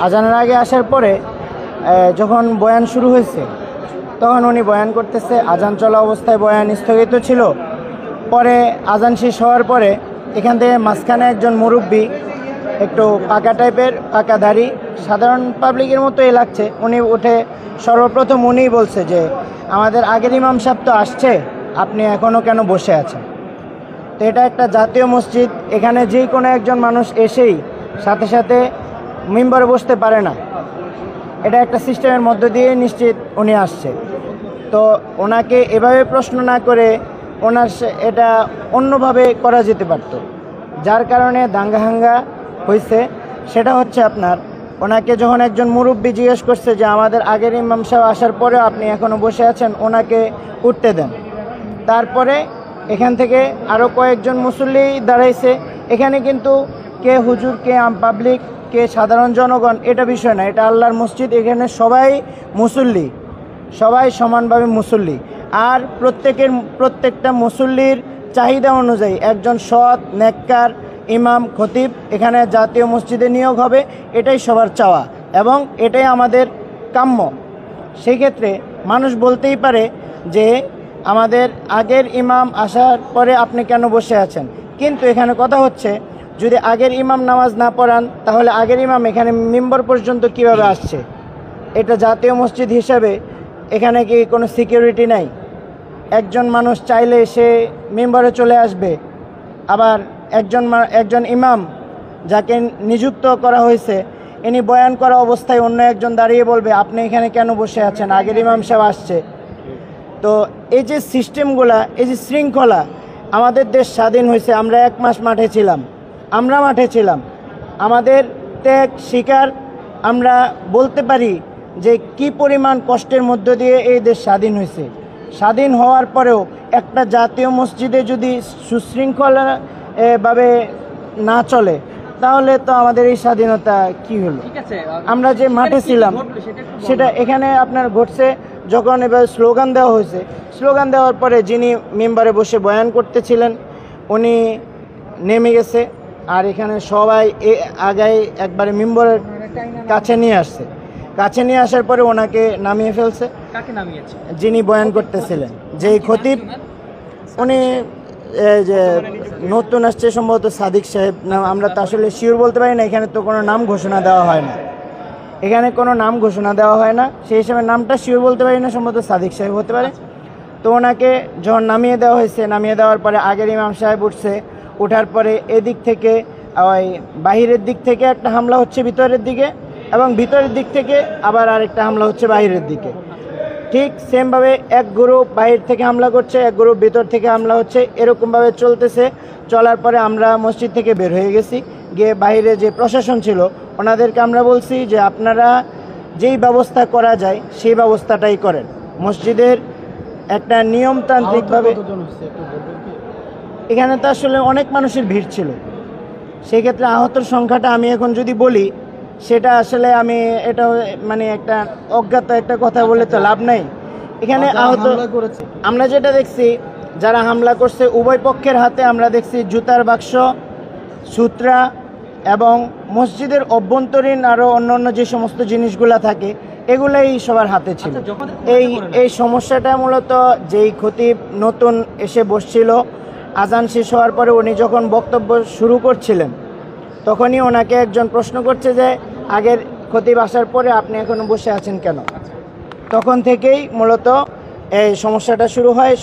আজানের আগে আসার পরে যখন বয়ান শুরু হয়েছে তখন উনি বয়ান করতেছে, আজান চলা অবস্থায় বয়ান স্থগিত ছিল। পরে আজান শেষ হওয়ার পরে এখান থেকে মাঝখানে একজন মুরব্বী, একটু পাকা টাইপের, পাকাধারী, সাধারণ পাবলিকের মতোই লাগছে, উনি উঠে সর্বপ্রথম উনিই বলছে যে আমাদের আগের ইমাম সাহেব তো আসছে, আপনি এখনও কেন বসে আছেন। তো এটা একটা জাতীয় মসজিদ, এখানে যে কোনো একজন মানুষ এসেই সাথে সাথে মিম্বরে বসতে পারে না, এটা একটা সিস্টেমের মধ্য দিয়ে নিশ্চিত উনি আসছে। তো ওনাকে এভাবে প্রশ্ন না করে ওনার এটা অন্যভাবে করা যেতে পারত, যার কারণে দাঙ্গা হয়েছে। সেটা হচ্ছে আপনার ওনাকে যখন একজন মুরব্বী জিজ্ঞেস করছে যে আমাদের আগের ইমাম সাহেব আসার পরেও আপনি এখনও বসে আছেন, ওনাকে উঠতে দেন। তারপরে এখান থেকে আরও কয়েকজন মুসল্লি দাঁড়াইছে। এখানে কিন্তু কে হুজুর, কে পাবলিক, কে সাধারণ জনগণ, এটা বিষয় না, এটা আল্লাহর মসজিদ, এখানে সবাই মুসল্লি, সবাই সমানভাবে মুসল্লি। আর প্রত্যেকটা মুসল্লির চাহিদা অনুযায়ী একজন সৎ নেককার ইমাম খতিব এখানে জাতীয় মসজিদে নিয়োগ হবে, এটাই সবার চাওয়া এবং এটাই আমাদের কাম্য। সেই ক্ষেত্রে মানুষ বলতেই পারে যে আমাদের আগের ইমাম আসার পরে আপনি কেন বসে আছেন, কিন্তু এখানে কথা হচ্ছে যদি আগের ইমাম নামাজ না পড়ান তাহলে আগের ইমাম এখানে মিম্বর পর্যন্ত কিভাবে আসছে? এটা জাতীয় মসজিদ হিসাবে এখানে কি কোনো সিকিউরিটি নাই? একজন মানুষ চাইলে সে মিম্বরে চলে আসবে, আবার একজন ইমাম যাকে নিযুক্ত করা হয়েছে ইনি বয়ান করা অবস্থায় অন্য একজন দাঁড়িয়ে বলবে আপনি এখানে কেন বসে আছেন, আগের ইমাম সাহেব আসছে। তো এই যে সিস্টেমগুলা, এই যে শৃঙ্খলা, আমাদের দেশ স্বাধীন হয়েছে, আমরা 1 মাস মাঠে ছিলাম, আমাদের ত্যাগ স্বীকার, আমরা বলতে পারি যে কি পরিমাণ কষ্টের মধ্য দিয়ে এই দেশ স্বাধীন হয়েছে। স্বাধীন হওয়ার পরেও একটা জাতীয় মসজিদে যদি সুশৃঙ্খলা ভাবে না চলে তাহলে তো আমাদের এই স্বাধীনতা কি হলো? আমরা যে মাঠে ছিলাম সেটা এখানে আপনার ঘটছে যখন এবার স্লোগান দেওয়া হয়েছে। স্লোগান দেওয়ার পরে যিনি মেম্বারে বসে বয়ান করতেছিলেন উনি নেমে গেছে, আর এখানে সবাই আগায় একবারে মেম্বারের কাছে নিয়ে আসছে। কাছে নিয়ে আসার পরে ওনাকে নামিয়ে ফেলছে। যিনি বয়ান করতেছিলেন, যেই খতিব, উনি যে নতুন আসছে সম্ভবত সাদিক সাহেব নাম, আমরা তো আসলে শিওর বলতে পারি না, এখানে তো কোনো নাম ঘোষণা দেওয়া হয় না, সেই হিসেবে নামটা শিওর বলতে পারি না, সম্ভবত সাদিক সাহেব হতে পারে। তো ওনাকে যখন নামিয়ে দেওয়া হয়েছে, নামিয়ে দেওয়ার পরে আগের ইমাম সাহেব উঠছে, ওঠার পরে এদিক থেকে ওই বাহিরের দিক থেকে একটা হামলা হচ্ছে ভিতরের দিকে, এবং ভিতরের দিক থেকে আবার আরেকটা হামলা হচ্ছে বাহিরের দিকে। ঠিক সেমভাবে এক গ্রুপ বাহির থেকে হামলা করছে, এক গ্রুপ ভিতর থেকে হামলা হচ্ছে, এরকমভাবে চলতেছে। চলার পরে আমরা মসজিদ থেকে বের হয়ে গেছি, গিয়ে বাইরে যে প্রশাসন ছিল ওনাদেরকে আমরা বলছি যে আপনারা যেই ব্যবস্থা করা যায় সেই ব্যবস্থাটাই করেন। মসজিদের একটা নিয়মতান্ত্রিকভাবে, এখানে তো আসলে অনেক মানুষের ভিড় ছিল, সেই ক্ষেত্রে আহতর সংখ্যাটা আমি এখন যদি বলি সেটা আসলে আমি এটা মানে একটা অজ্ঞাত একটা কথা বলে তো লাভ নাই। এখানে আহত আমরা যেটা দেখছি, যারা হামলা করছে উভয় পক্ষের হাতে আমরা দেখছি জুতার বাক্স, সূত্রা এবং মসজিদের অভ্যন্তরীণ আরও অন্য যে সমস্ত জিনিসগুলো থাকে এগুলাই সবার হাতে ছিল। এই সমস্যাটা মূলত যেই খতিব নতুন এসে বসছিল, আজান শেষ হওয়ার পরে উনি যখন বক্তব্য শুরু করছিলেন তখনই ওনাকে একজন প্রশ্ন করছে যে আগের খতিব আসার পরে আপনি এখনো বসে আছেন কেন? তখন থেকেই মূলত এই সমস্যাটা শুরু হয়।